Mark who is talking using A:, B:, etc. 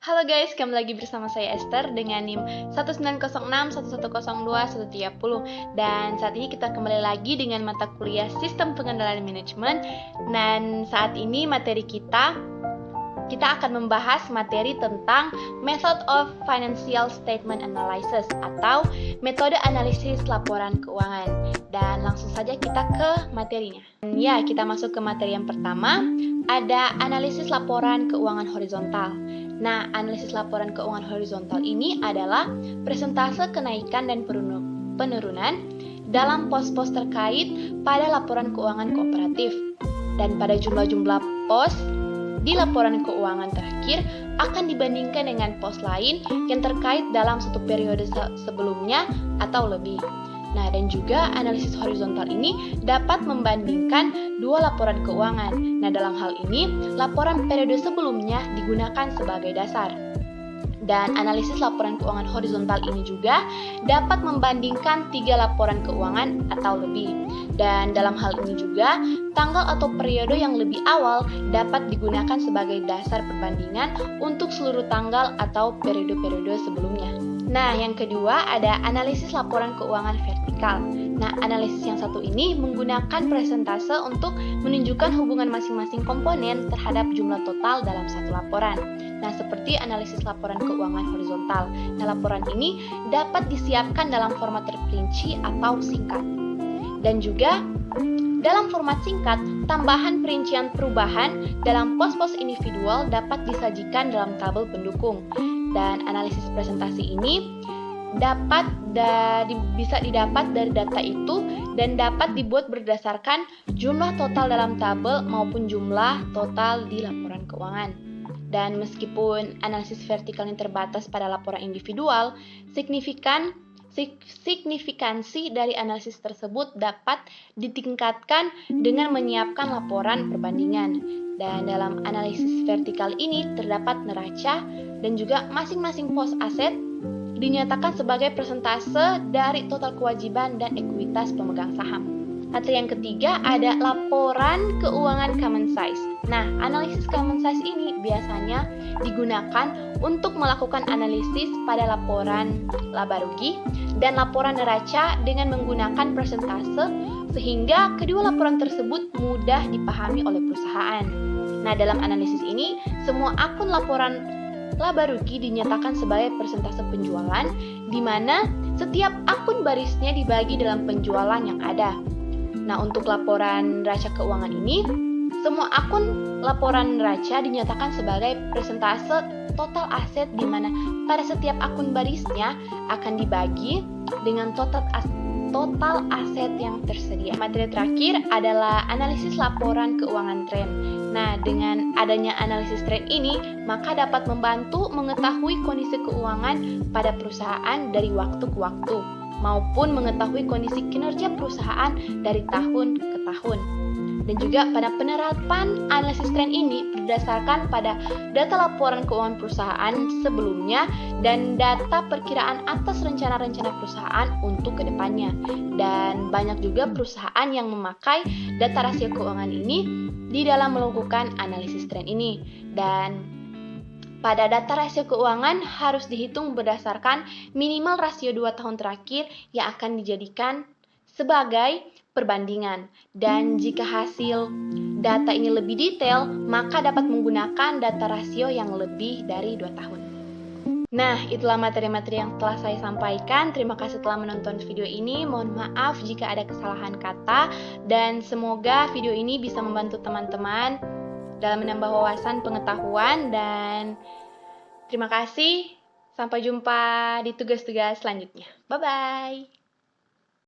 A: Halo guys, kembali lagi bersama saya Esther dengan NIM 19061102130. Dan saat ini kita kembali lagi dengan mata kuliah Sistem Pengendalian Manajemen. Dan saat ini materi kita akan membahas materi tentang Method of Financial Statement Analysis atau metode analisis laporan keuangan. Dan langsung saja kita ke materinya. Ya, kita masuk ke materi yang pertama, ada analisis laporan keuangan horizontal. Nah, analisis laporan keuangan horizontal ini adalah persentase kenaikan dan penurunan dalam pos-pos terkait pada laporan keuangan kooperatif. Dan pada jumlah-jumlah pos di laporan keuangan terakhir akan dibandingkan dengan pos lain yang terkait dalam satu periode sebelumnya atau lebih. Nah, dan juga analisis horizontal ini dapat membandingkan dua laporan keuangan. Nah, dalam hal ini, laporan periode sebelumnya digunakan sebagai dasar. Dan analisis laporan keuangan horizontal ini juga dapat membandingkan 3 laporan keuangan atau lebih. Dan dalam hal ini juga, tanggal atau periode yang lebih awal dapat digunakan sebagai dasar perbandingan untuk seluruh tanggal atau periode-periode sebelumnya. Nah, yang kedua ada analisis laporan keuangan vertikal. Nah, analisis yang satu ini menggunakan presentase untuk menunjukkan hubungan masing-masing komponen terhadap jumlah total dalam satu laporan. Nah, seperti analisis laporan keuangan horizontal. Nah, laporan ini dapat disiapkan dalam format terperinci atau singkat. Dan juga dalam format singkat, tambahan perincian perubahan dalam pos-pos individual dapat disajikan dalam tabel pendukung. Dan analisis presentasi ini bisa didapat dari data itu dan dapat dibuat berdasarkan jumlah total dalam tabel maupun jumlah total di laporan keuangan. Dan meskipun analisis vertikal ini terbatas pada laporan individual, signifikansi dari analisis tersebut dapat ditingkatkan dengan menyiapkan laporan perbandingan. Dan dalam analisis vertikal ini terdapat neraca dan juga masing-masing pos aset dinyatakan sebagai persentase dari total kewajiban dan ekuitas pemegang saham. Atau yang ketiga ada laporan keuangan common size. Nah, analisis common size ini biasanya digunakan untuk melakukan analisis pada laporan laba rugi dan laporan neraca dengan menggunakan persentase sehingga kedua laporan tersebut mudah dipahami oleh perusahaan. Nah, dalam analisis ini semua akun laporan laba rugi dinyatakan sebagai persentase penjualan di mana setiap akun barisnya dibagi dalam penjualan yang ada. Nah, untuk laporan neraca keuangan ini, semua akun laporan neraca dinyatakan sebagai persentase total aset di mana pada setiap akun barisnya akan dibagi dengan total aset yang tersedia. Materi terakhir adalah analisis laporan keuangan tren. Nah, dengan adanya analisis tren ini, maka dapat membantu mengetahui kondisi keuangan pada perusahaan dari waktu ke waktu, maupun mengetahui kondisi kinerja perusahaan dari tahun ke tahun. Dan juga pada penerapan analisis tren ini berdasarkan pada data laporan keuangan perusahaan sebelumnya dan data perkiraan atas rencana-rencana perusahaan untuk kedepannya. Dan banyak juga perusahaan yang memakai data rasio keuangan ini di dalam melakukan analisis tren ini. Dan pada data rasio keuangan harus dihitung berdasarkan minimal rasio 2 tahun terakhir yang akan dijadikan sebagai perbandingan. Dan jika hasil data ini lebih detail, maka dapat menggunakan data rasio yang lebih dari 2 tahun. Nah, itulah materi-materi yang telah saya sampaikan. Terima kasih telah menonton video ini. Mohon maaf jika ada kesalahan kata dan semoga video ini bisa membantu teman-teman dalam menambah wawasan pengetahuan dan terima kasih. Sampai jumpa di tugas-tugas selanjutnya. Bye-bye.